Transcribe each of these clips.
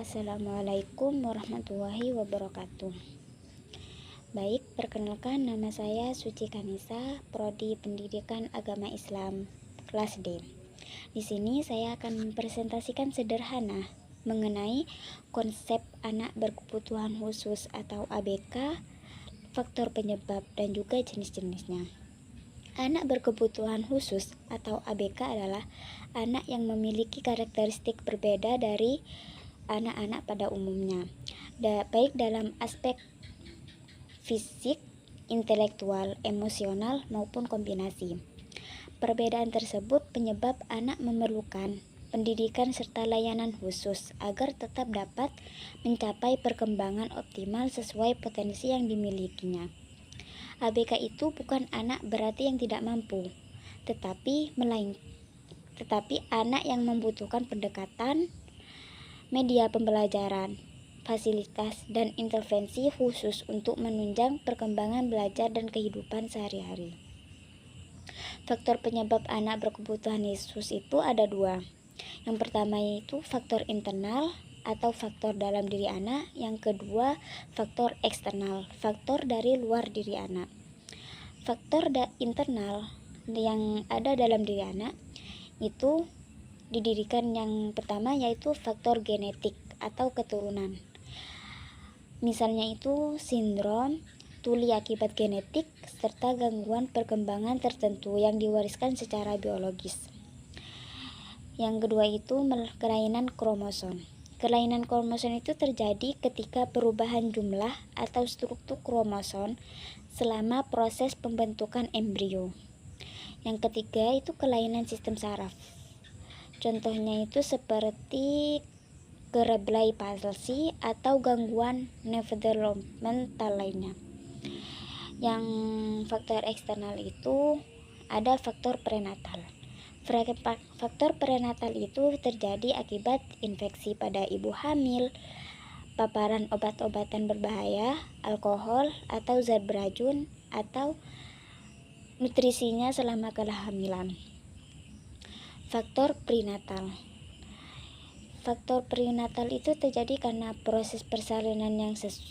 Assalamualaikum warahmatullahi wabarakatuh. Baik, perkenalkan nama saya Suci Kanisa, Prodi Pendidikan Agama Islam, kelas D. Di sini saya akan mempresentasikan sederhana mengenai konsep anak berkebutuhan khusus atau ABK, faktor penyebab dan juga jenis-jenisnya. Anak berkebutuhan khusus atau ABK adalah anak yang memiliki karakteristik berbeda dari anak-anak pada umumnya, baik dalam aspek fisik, intelektual, emosional, maupun kombinasi. Perbedaan tersebut penyebab anak memerlukan pendidikan serta layanan khusus agar tetap dapat mencapai perkembangan optimal sesuai potensi yang dimilikinya. ABK itu bukan anak berarti yang tidak mampu, tetapi anak yang membutuhkan pendekatan, media pembelajaran, fasilitas, dan intervensi khusus untuk menunjang perkembangan belajar dan kehidupan sehari-hari. Faktor penyebab anak berkebutuhan khusus itu ada dua. Yang pertama yaitu faktor internal atau faktor dalam diri anak. Yang kedua, faktor eksternal, faktor dari luar diri anak. Faktor internal yang ada dalam diri anak itu didirikan yang pertama yaitu faktor genetik atau keturunan. Misalnya itu sindrom, tuli akibat genetik, serta gangguan perkembangan tertentu yang diwariskan secara biologis. Yang kedua itu kelainan kromosom. Kelainan kromosom itu terjadi ketika perubahan jumlah atau struktur kromosom selama proses pembentukan embrio. Yang ketiga itu kelainan sistem saraf. Contohnya itu seperti Guillain-Barré palsy atau gangguan neurodevelopmental lainnya. Yang faktor eksternal itu ada faktor prenatal. Faktor prenatal itu terjadi akibat infeksi pada ibu hamil, paparan obat-obatan berbahaya, alkohol atau zat beracun, atau nutrisinya selama kehamilan. Faktor prenatal. Faktor prenatal itu terjadi karena proses persalinan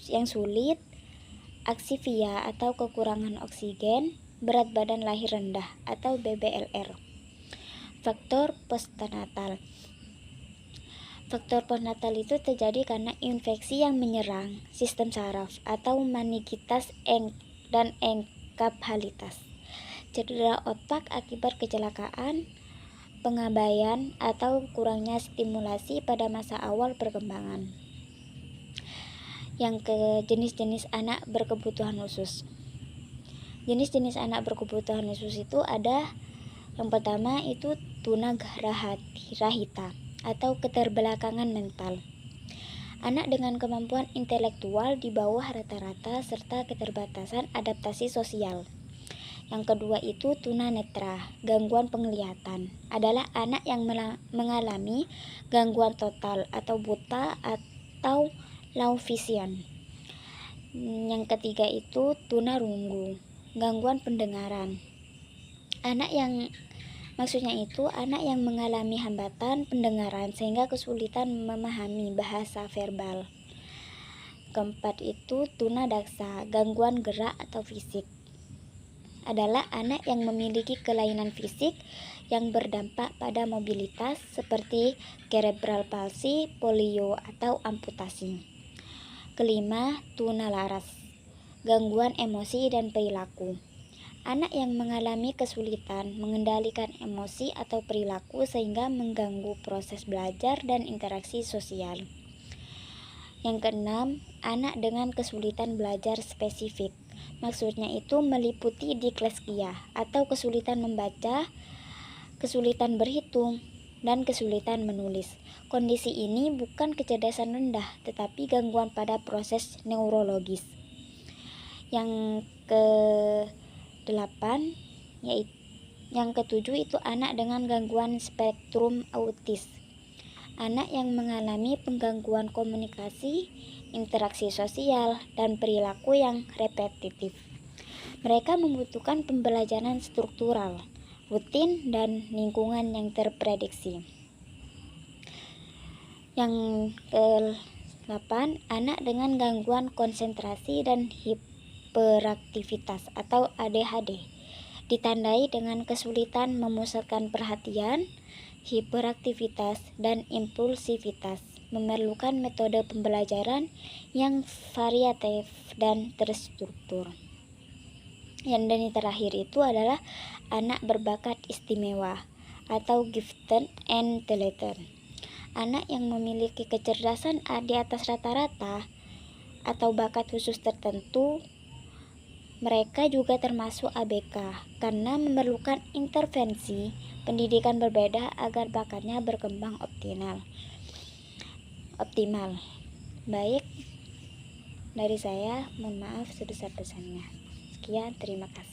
yang sulit, aksia atau kekurangan oksigen, berat badan lahir rendah atau BBLR. Faktor postnatal. Faktor postnatal itu terjadi karena infeksi yang menyerang sistem saraf atau meningitis dan enkefalitis, cedera otak akibat kecelakaan, pengabaian atau kurangnya stimulasi pada masa awal perkembangan. Yang ke jenis-jenis anak berkebutuhan khusus. Jenis-jenis anak berkebutuhan khusus itu ada yang pertama itu tunagrahita atau keterbelakangan mental. Anak dengan kemampuan intelektual di bawah rata-rata serta keterbatasan adaptasi sosial. Yang kedua itu tunanetra, gangguan penglihatan, adalah anak yang mengalami gangguan total atau buta atau low vision. Yang ketiga itu tunarungu, gangguan pendengaran. Anak yang mengalami hambatan pendengaran sehingga kesulitan memahami bahasa verbal. Keempat itu tunadaksa, gangguan gerak atau fisik, adalah anak yang memiliki kelainan fisik yang berdampak pada mobilitas seperti cerebral palsy, polio, atau amputasi. Kelima, tunalaras, gangguan emosi dan perilaku. Anak yang mengalami kesulitan mengendalikan emosi atau perilaku sehingga mengganggu proses belajar dan interaksi sosial. Yang keenam, anak dengan kesulitan belajar spesifik. Maksudnya itu meliputi disleksia atau kesulitan membaca, kesulitan berhitung, dan kesulitan menulis. Kondisi ini bukan kecerdasan rendah, tetapi gangguan pada proses neurologis. Yang ketujuh itu anak dengan gangguan spektrum autis. Anak yang mengalami penggangguan komunikasi, interaksi sosial, dan perilaku yang repetitif. Mereka membutuhkan pembelajaran struktural, rutin, dan lingkungan yang terprediksi. Yang ke-8, anak dengan gangguan konsentrasi dan hiperaktivitas atau ADHD, ditandai dengan kesulitan memusatkan perhatian, hiperaktivitas, dan impulsivitas, memerlukan metode pembelajaran yang variatif dan terstruktur. Dan yang terakhir itu adalah anak berbakat istimewa atau gifted and talented. Anak yang memiliki kecerdasan di atas rata-rata atau bakat khusus tertentu, mereka juga termasuk ABK karena memerlukan intervensi pendidikan berbeda agar bakatnya berkembang optimal. Baik, dari saya, mohon maaf sebesar-besarnya. Sekian, terima kasih.